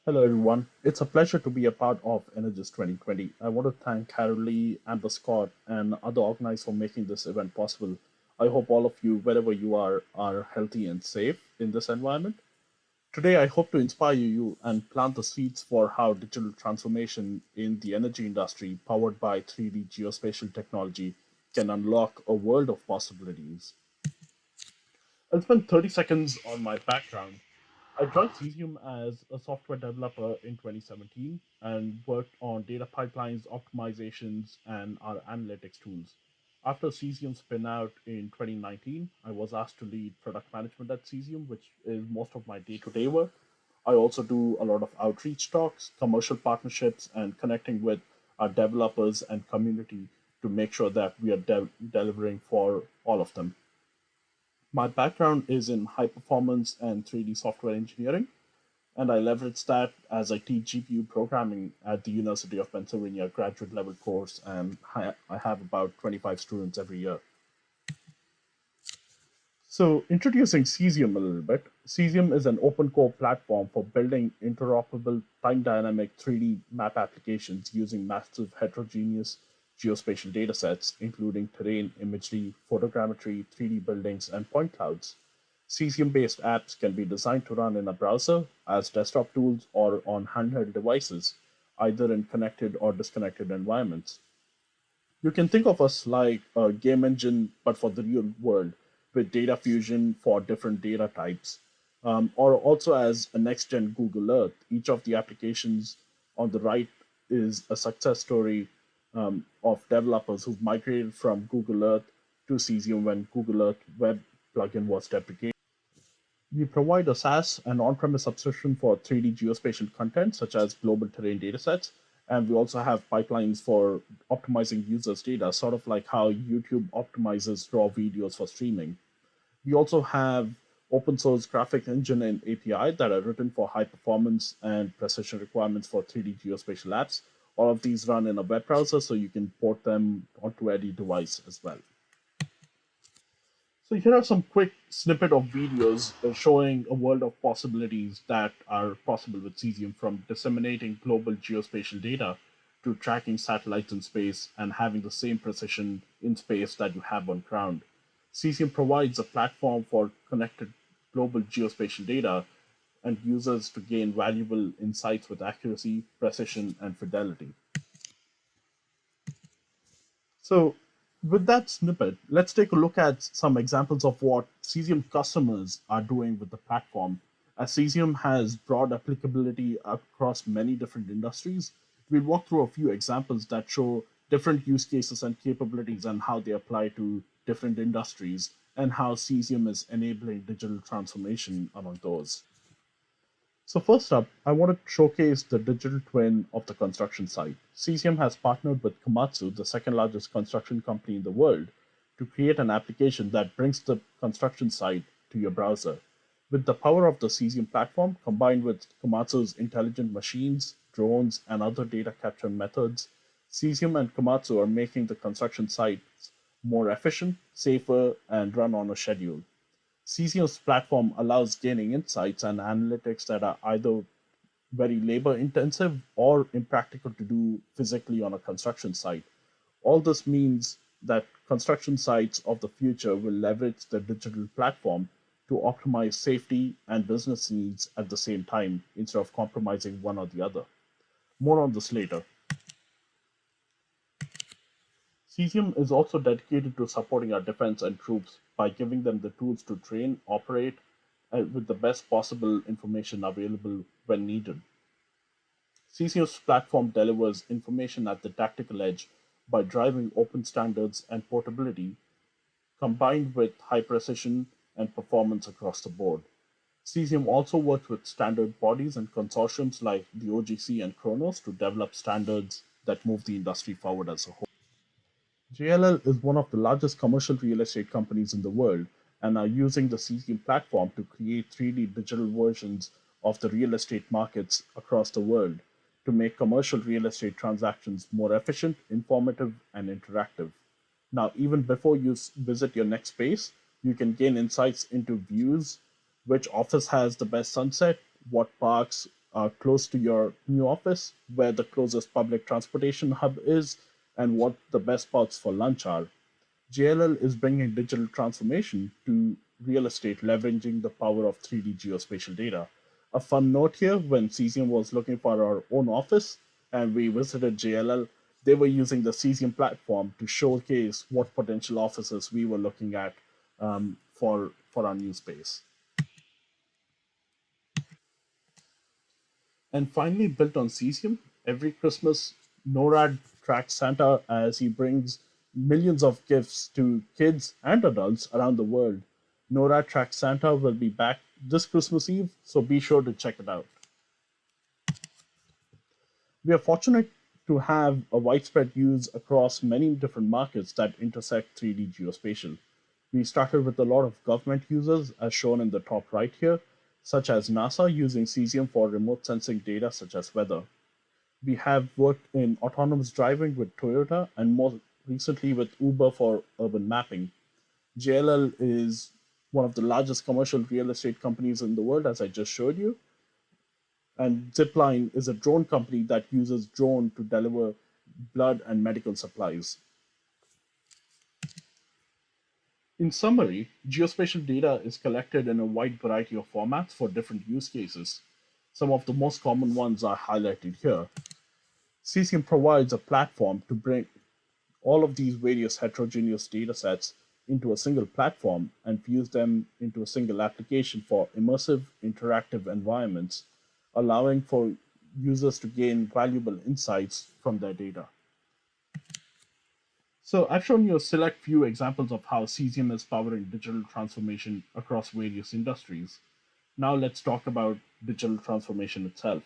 Hello, everyone. It's a pleasure to be a part of EnerGIS 2020. I want to thank Carolee, Amber Scott, and other organizers for making this event possible. I hope all of you, wherever you are healthy and safe in this environment. Today, I hope to inspire you and plant the seeds for how digital transformation in the energy industry, powered by 3D geospatial technology, can unlock a world of possibilities. I'll spend 30 seconds on my background. I joined Cesium as a software developer in 2017 and worked on data pipelines, optimizations, and our analytics tools. After Cesium spin out in 2019, I was asked to lead product management at Cesium, which is most of my day to day work. I also do a lot of outreach talks, commercial partnerships, and connecting with our developers and community to make sure that we are delivering for all of them. My background is in high performance and 3D software engineering, and I leverage that as I teach GPU programming at the University of Pennsylvania graduate level course, and I have about 25 students every year. So, introducing Cesium a little bit. Cesium is an open core platform for building interoperable time dynamic 3D map applications using massive heterogeneous geospatial datasets, including terrain, imagery, photogrammetry, 3D buildings, and point clouds. Cesium based apps can be designed to run in a browser, as desktop tools, or on handheld devices, either in connected or disconnected environments. You can think of us like a game engine, but for the real world, with data fusion for different data types, or also as a next gen Google Earth. Each of the applications on the right is a success story of developers who've migrated from Google Earth to Cesium when Google Earth Web plugin was deprecated. We provide a SaaS and on-premise subscription for 3D geospatial content, such as global terrain datasets. And we also have pipelines for optimizing users' data, sort of like how YouTube optimizes raw videos for streaming. We also have open source graphic engine and API that are written for high performance and precision requirements for 3D geospatial apps. All of these run in a web browser, so you can port them onto any device as well. So here are some quick snippet of videos showing a world of possibilities that are possible with Cesium, from disseminating global geospatial data to tracking satellites in space and having the same precision in space that you have on ground. Cesium provides a platform for connected global geospatial data and users to gain valuable insights with accuracy, precision, and fidelity. So, with that snippet, let's take a look at some examples of what Cesium customers are doing with the platform. As Cesium has broad applicability across many different industries, we'll walk through a few examples that show different use cases and capabilities and how they apply to different industries, and how Cesium is enabling digital transformation among those. So first up, I want to showcase the digital twin of the construction site. Cesium has partnered with Komatsu, the second largest construction company in the world, to create an application that brings the construction site to your browser. With the power of the Cesium platform, combined with Komatsu's intelligent machines, drones, and other data capture methods, Cesium and Komatsu are making the construction sites more efficient, safer, and run on a schedule. Cesium's platform allows gaining insights and analytics that are either very labor intensive or impractical to do physically on a construction site. All this means that construction sites of the future will leverage the digital platform to optimize safety and business needs at the same time instead of compromising one or the other. More on this later. Cesium is also dedicated to supporting our defense and troops by giving them the tools to train, operate, with the best possible information available when needed. Cesium's platform delivers information at the tactical edge by driving open standards and portability, combined with high precision and performance across the board. Cesium also works with standard bodies and consortiums like the OGC and Kronos to develop standards that move the industry forward as a whole. JLL is one of the largest commercial real estate companies in the world and are using the Cesium platform to create 3D digital versions of the real estate markets across the world to make commercial real estate transactions more efficient, informative, and interactive. Now, even before you visit your next space, you can gain insights into views, which office has the best sunset, what parks close to your new office, where the closest public transportation hub is, and what the best spots for lunch are. JLL is bringing digital transformation to real estate, leveraging the power of 3D geospatial data. A fun note here: when Cesium was looking for our own office and we visited JLL, they were using the Cesium platform to showcase what potential offices we were looking at for our new space. And finally, built on Cesium, every Christmas, NORAD tracks Santa as he brings millions of gifts to kids and adults around the world. NORAD tracks Santa will be back this Christmas Eve, so be sure to check it out. We are fortunate to have a widespread use across many different markets that intersect 3D geospatial. We started with a lot of government users, as shown in the top right here, such as NASA using Cesium for remote sensing data such as weather. We have worked in autonomous driving with Toyota and more recently with Uber for urban mapping. JLL is one of the largest commercial real estate companies in the world, as I just showed you. And Zipline is a drone company that uses drone to deliver blood and medical supplies. In summary, geospatial data is collected in a wide variety of formats for different use cases. Some of the most common ones are highlighted here. Cesium provides a platform to bring all of these various heterogeneous data sets into a single platform and fuse them into a single application for immersive, interactive environments, allowing for users to gain valuable insights from their data. So I've shown you a select few examples of how Cesium is powering digital transformation across various industries. Now let's talk about digital transformation itself.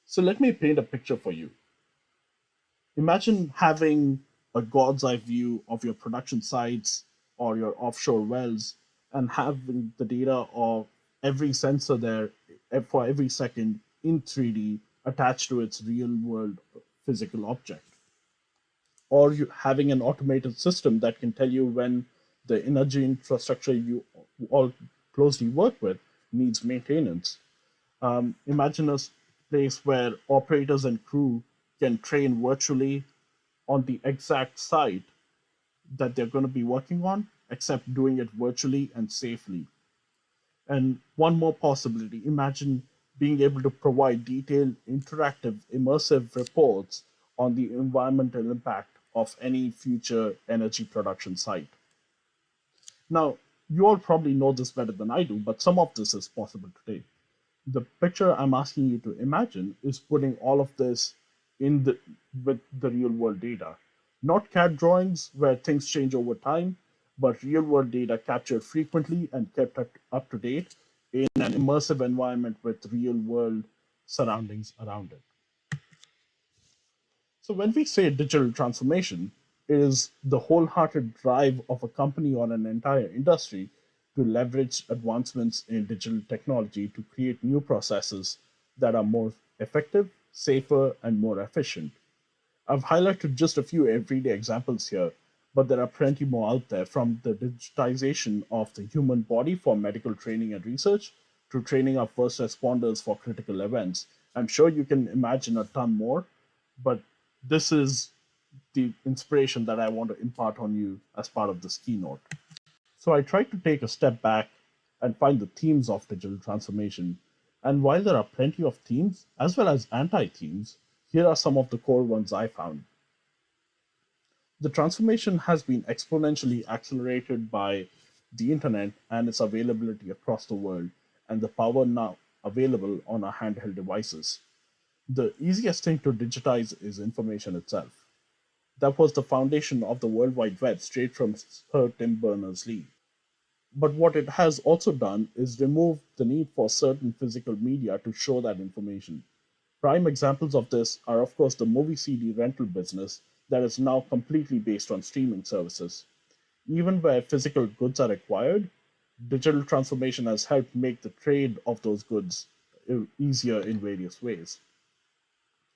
So let me paint a picture for you. Imagine having a god's eye view of your production sites or your offshore wells and having the data of every sensor there for every second in 3D attached to its real world physical object. Or you having an automated system that can tell you when the energy infrastructure you all closely work with needs maintenance. Imagine a place where operators and crew can train virtually on the exact site that they're going to be working on, except doing it virtually and safely. And one more possibility: imagine being able to provide detailed, interactive, immersive reports on the environmental impact of any future energy production site. Now, you all probably know this better than I do, but some of this is possible today. The picture I'm asking you to imagine is putting all of this in the with the real world data. Not CAD drawings where things change over time, but real world data captured frequently and kept up to date in an immersive environment with real world surroundings around it. So when we say digital transformation, it is the wholehearted drive of a company or an entire industry to leverage advancements in digital technology to create new processes that are more effective, safer, and more efficient. I've highlighted just a few everyday examples here, but there are plenty more out there, from the digitization of the human body for medical training and research to training our first responders for critical events. I'm sure you can imagine a ton more, but this is the inspiration that I want to impart on you as part of this keynote. So I tried to take a step back and find the themes of digital transformation. And while there are plenty of themes, as well as anti themes, here are some of the core ones I found. The transformation has been exponentially accelerated by the internet and its availability across the world, and the power now available on our handheld devices. The easiest thing to digitize is information itself. That was the foundation of the World Wide Web, straight from Sir Tim Berners-Lee. But what it has also done is remove the need for certain physical media to show that information. Prime examples of this are, of course, the movie CD rental business that is now completely based on streaming services. Even where physical goods are required, digital transformation has helped make the trade of those goods easier in various ways.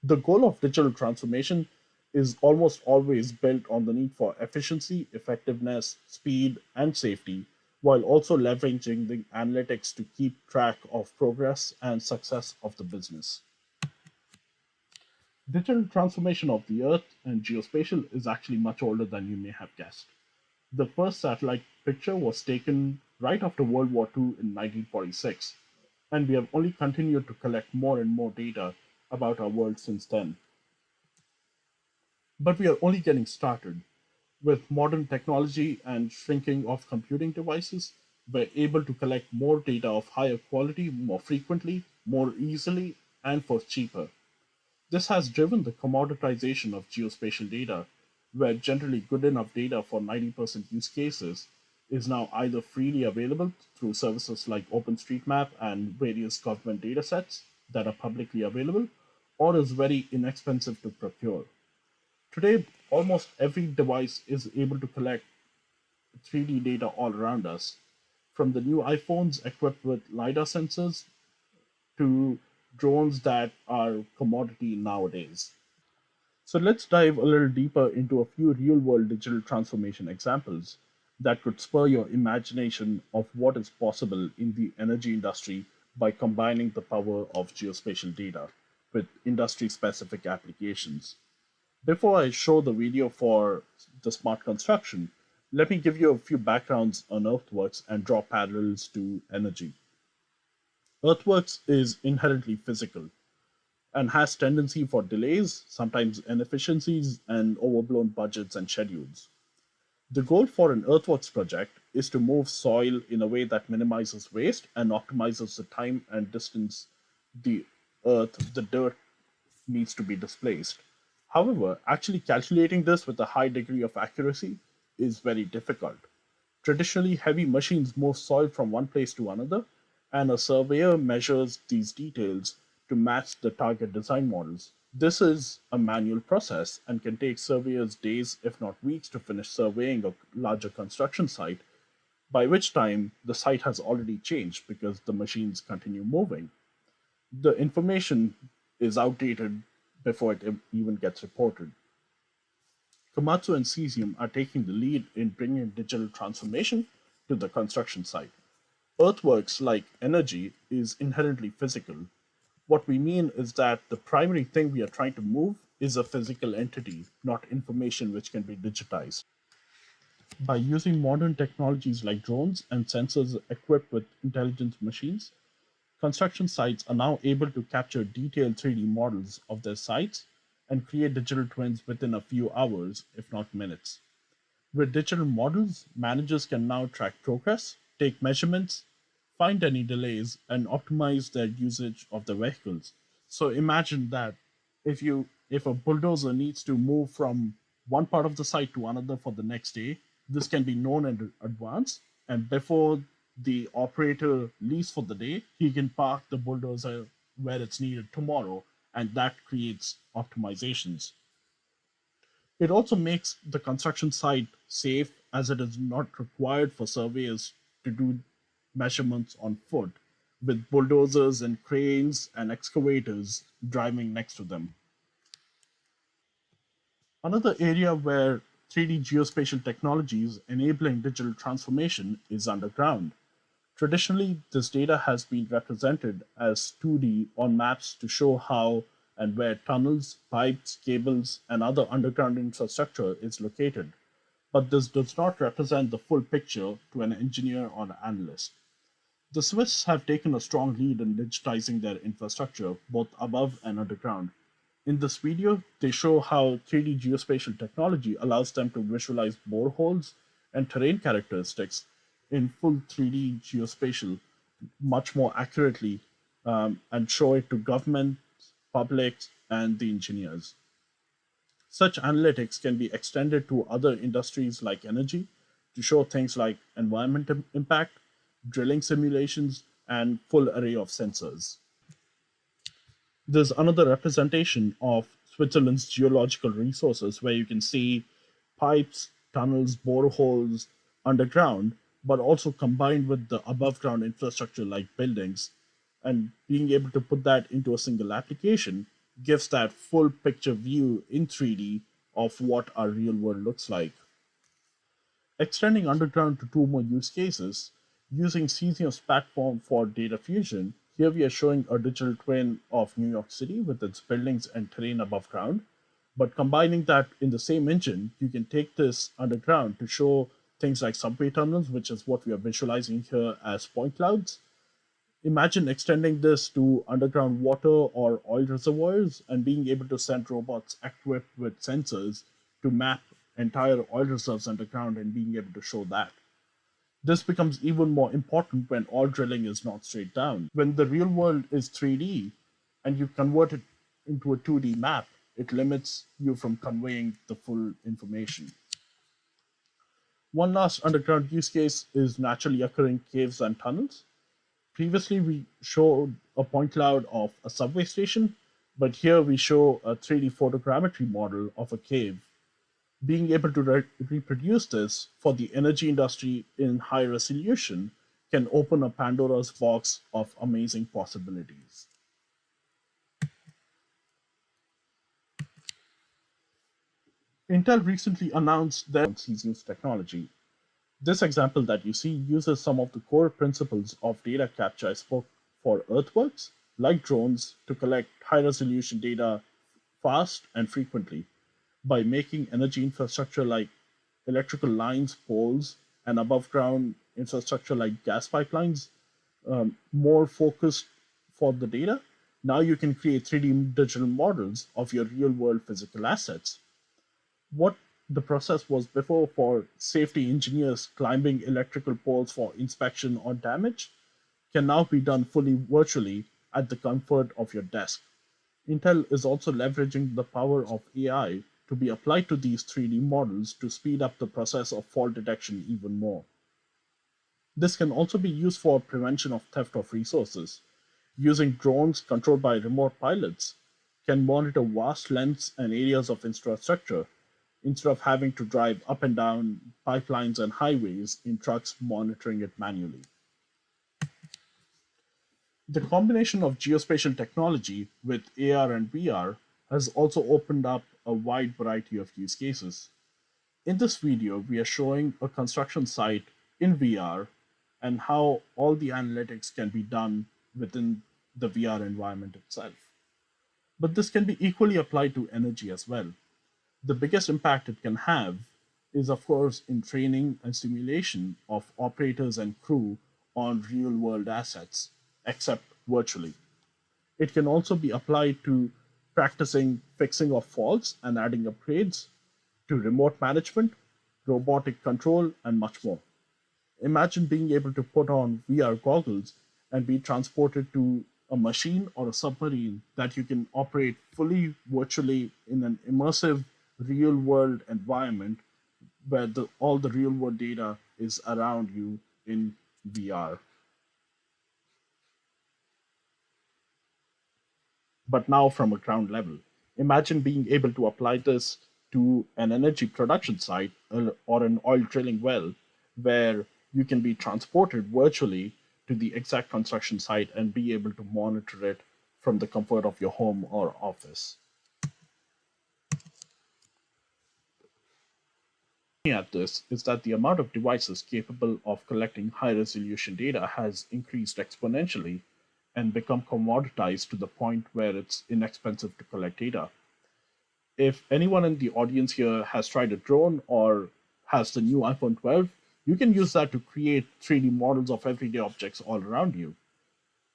The goal of digital transformation is almost always built on the need for efficiency, effectiveness, speed, and safety, while also leveraging the analytics to keep track of progress and success of the business. Digital transformation of the Earth and geospatial is actually much older than you may have guessed. The first satellite picture was taken right after World War II in 1946, and we have only continued to collect more and more data about our world since then. But we are only getting started. With modern technology and shrinking of computing devices, we're able to collect more data of higher quality more frequently, more easily, and for cheaper. This has driven the commoditization of geospatial data, where generally good enough data for 90% use cases is now either freely available through services like OpenStreetMap and various government datasets that are publicly available, or is very inexpensive to procure. Today, almost every device is able to collect 3D data all around us, from the new iPhones equipped with LiDAR sensors to drones that are commodity nowadays. So let's dive a little deeper into a few real world digital transformation examples that could spur your imagination of what is possible in the energy industry by combining the power of geospatial data with industry specific applications. Before I show the video for the smart construction, let me give you a few backgrounds on earthworks and draw parallels to energy. Earthworks is inherently physical and has tendency for delays, sometimes inefficiencies, and overblown budgets and schedules. The goal for an earthworks project is to move soil in a way that minimizes waste and optimizes the time and distance the the dirt needs to be displaced. However, actually calculating this with a high degree of accuracy is very difficult. Traditionally, heavy machines move soil from one place to another, and a surveyor measures these details to match the target design models. This is a manual process and can take surveyors days, if not weeks, to finish surveying a larger construction site, by which time the site has already changed because the machines continue moving. The information is outdated before it even gets reported. Komatsu and Cesium are taking the lead in bringing digital transformation to the construction site. Earthworks, like energy, is inherently physical. What we mean is that the primary thing we are trying to move is a physical entity, not information which can be digitized. By using modern technologies like drones and sensors equipped with intelligent machines, construction sites are now able to capture detailed 3D models of their sites and create digital twins within a few hours, if not minutes. With digital models, managers can now track progress, take measurements, find any delays, and optimize their usage of the vehicles. So imagine that if a bulldozer needs to move from one part of the site to another for the next day, this can be known in advance, and before the operator leaves for the day, he can park the bulldozer where it's needed tomorrow, and that creates optimizations. It also makes the construction site safe as it is not required for surveyors to do measurements on foot, with bulldozers and cranes and excavators driving next to them. Another area where 3D geospatial technology is enabling digital transformation is underground. Traditionally, this data has been represented as 2D on maps to show how and where tunnels, pipes, cables, and other underground infrastructure is located. But this does not represent the full picture to an engineer or an analyst. The Swiss have taken a strong lead in digitizing their infrastructure, both above and underground. In this video, they show how 3D geospatial technology allows them to visualize boreholes and terrain characteristics in full 3D geospatial much more accurately, and show it to government, public, and the engineers. Such analytics can be extended to other industries like energy to show things like environmental impact, drilling simulations, and full array of sensors. There's another representation of Switzerland's geological resources where you can see pipes, tunnels, boreholes underground, but also combined with the above ground infrastructure like buildings. And being able to put that into a single application gives that full picture view in 3D of what our real world looks like. Extending underground to two more use cases, using Cesium's platform for data fusion, here we are showing a digital twin of New York City with its buildings and terrain above ground. But combining that in the same engine, you can take this underground to show things like subway terminals, which is what we are visualizing here as point clouds. Imagine extending this to underground water or oil reservoirs and being able to send robots equipped with sensors to map entire oil reserves underground and being able to show that. This becomes even more important when oil drilling is not straight down. When the real world is 3D and you convert it into a 2D map, it limits you from conveying the full information. One last underground use case is naturally occurring caves and tunnels. Previously, we showed a point cloud of a subway station, but here we show a 3D photogrammetry model of a cave. Being able to reproduce this for the energy industry in high resolution can open a Pandora's box of amazing possibilities. Intel recently announced their Cesium's technology. This example that you see uses some of the core principles of data capture I spoke for earthworks, like drones, to collect high resolution data fast and frequently by making energy infrastructure like electrical lines, poles, and above ground infrastructure like gas pipelines more focused for the data. Now you can create 3D digital models of your real world physical assets. What the process was before for safety engineers climbing electrical poles for inspection or damage can now be done fully virtually at the comfort of your desk. Intel is also leveraging the power of AI to be applied to these 3D models to speed up the process of fault detection even more. This can also be used for prevention of theft of resources. Using drones controlled by remote pilots can monitor vast lengths and areas of infrastructure instead of having to drive up and down pipelines and highways in trucks monitoring it manually. The combination of geospatial technology with AR and VR has also opened up a wide variety of use cases. In this video, we are showing a construction site in VR and how all the analytics can be done within the VR environment itself. But this can be equally applied to energy as well. The biggest impact it can have is, of course, in training and simulation of operators and crew on real world assets, except virtually. It can also be applied to practicing fixing of faults and adding upgrades, to remote management, robotic control, and much more. Imagine being able to put on VR goggles and be transported to a machine or a submarine that you can operate fully virtually in an immersive real world environment where all the real world data is around you in VR. But now from a ground level. Imagine being able to apply this to an energy production site or an oil drilling well where you can be transported virtually to the exact construction site and be able to monitor it from the comfort of your home or office. At this is that the amount of devices capable of collecting high resolution data has increased exponentially and become commoditized to the point where it's inexpensive to collect data. If anyone in the audience here has tried a drone or has the new iPhone 12, you can use that to create 3D models of everyday objects all around you.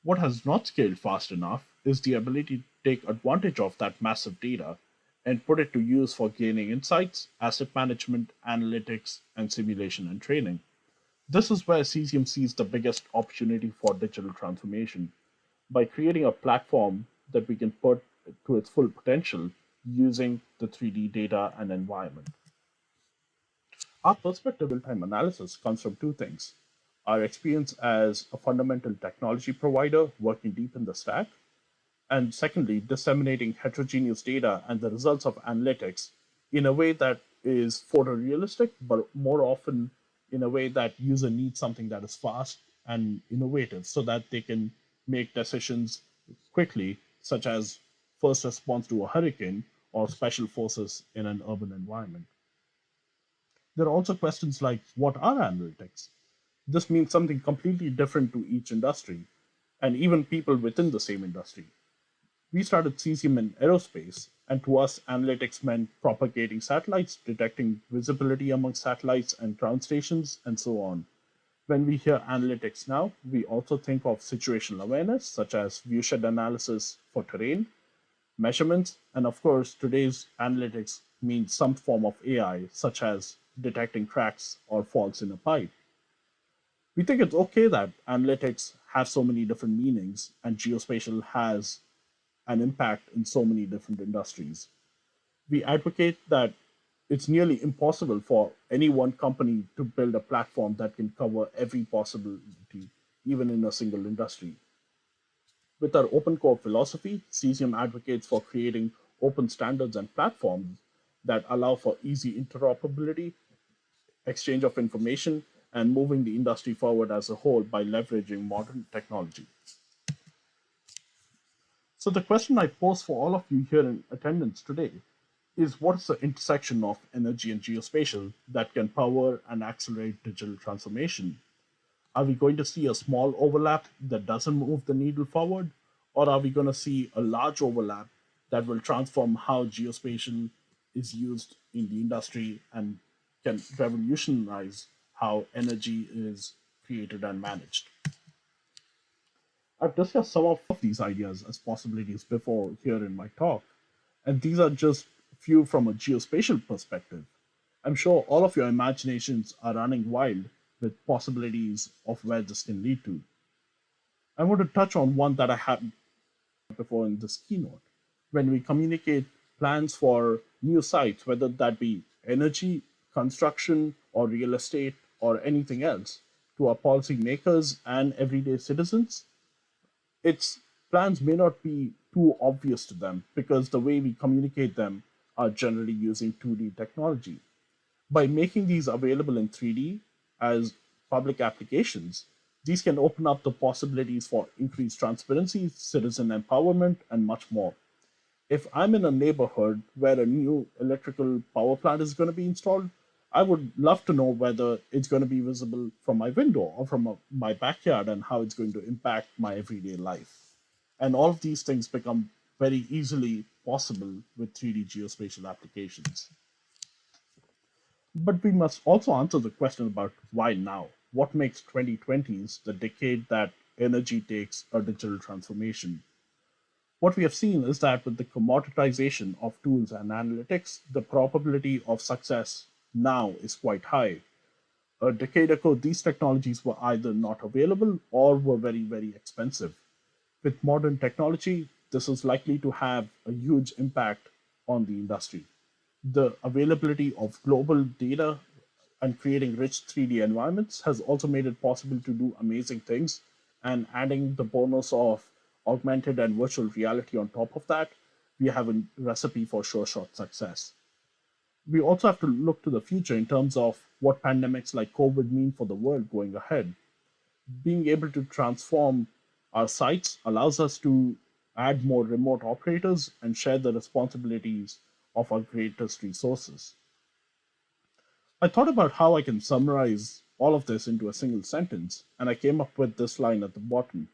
What has not scaled fast enough is the ability to take advantage of that massive data and put it to use for gaining insights, asset management, analytics, and simulation and training. This is where Cesium sees the biggest opportunity for digital transformation by creating a platform that we can put to its full potential using the 3D data and environment. Our perspective real time analysis comes from two things: our experience as a fundamental technology provider working deep in the stack, and secondly, disseminating heterogeneous data and the results of analytics in a way that is photorealistic, but more often in a way that user needs something that is fast and innovative so that they can make decisions quickly, such as first response to a hurricane or special forces in an urban environment. There are also questions like what are analytics? This means something completely different to each industry and even people within the same industry. We started Cesium in aerospace, and to us, analytics meant propagating satellites, detecting visibility among satellites and ground stations, and so on. When we hear analytics now, we also think of situational awareness, such as viewshed analysis for terrain, measurements, and of course, today's analytics means some form of AI, such as detecting cracks or faults in a pipe. We think it's okay that analytics have so many different meanings and geospatial has an impact in so many different industries. We advocate that it's nearly impossible for any one company to build a platform that can cover every possibility, even in a single industry. With our open core philosophy, Cesium advocates for creating open standards and platforms that allow for easy interoperability, exchange of information, and moving the industry forward as a whole by leveraging modern technology. So, the question I pose for all of you here in attendance today is what is the intersection of energy and geospatial that can power and accelerate digital transformation? Are we going to see a small overlap that doesn't move the needle forward? Or are we going to see a large overlap that will transform how geospatial is used in the industry and can revolutionize how energy is created and managed? I've discussed some of these ideas as possibilities before here in my talk, and these are just few from a geospatial perspective. I'm sure all of your imaginations are running wild with possibilities of where this can lead to. I want to touch on one that I had before in this keynote. When we communicate plans for new sites, whether that be energy, construction, or real estate, or anything else, to our policymakers and everyday citizens, its plans may not be too obvious to them because the way we communicate them are generally using 2D technology. By making these available in 3D as public applications, these can open up the possibilities for increased transparency, citizen empowerment, and much more. If I'm in a neighborhood where a new electrical power plant is going to be installed, I would love to know whether it's going to be visible from my window or from my backyard and how it's going to impact my everyday life. And all of these things become very easily possible with 3D geospatial applications. But we must also answer the question about why now? What makes 2020s the decade that energy takes a digital transformation? What we have seen is that with the commoditization of tools and analytics, the probability of success now is quite high. A decade ago, these technologies were either not available or were very, very expensive. With modern technology, this is likely to have a huge impact on the industry. The availability of global data and creating rich 3D environments has also made it possible to do amazing things. And adding the bonus of augmented and virtual reality on top of that, we have a recipe for sure shot success. We also have to look to the future in terms of what pandemics like COVID mean for the world going ahead. Being able to transform our sites allows us to add more remote operators and share the responsibilities of our greatest resources. I thought about how I can summarize all of this into a single sentence, and I came up with this line at the bottom.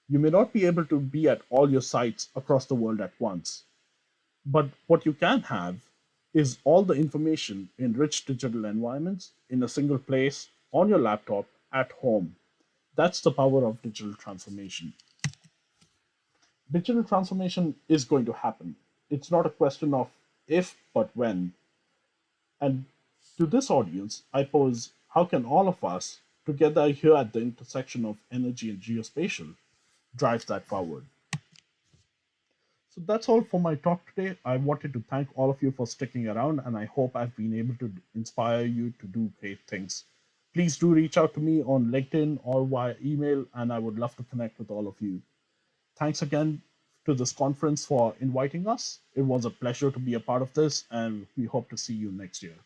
You may not be able to be at all your sites across the world at once, but what you can have is all the information in rich digital environments in a single place on your laptop at home. That's the power of digital transformation. Digital transformation is going to happen. It's not a question of if, but when. And to this audience, I pose how can all of us, together here at the intersection of energy and geospatial, drive that forward? So that's all for my talk today. I wanted to thank all of you for sticking around, and I hope I've been able to inspire you to do great things. Please do reach out to me on LinkedIn or via email, and I would love to connect with all of you. Thanks again to this conference for inviting us. It was a pleasure to be a part of this, and we hope to see you next year.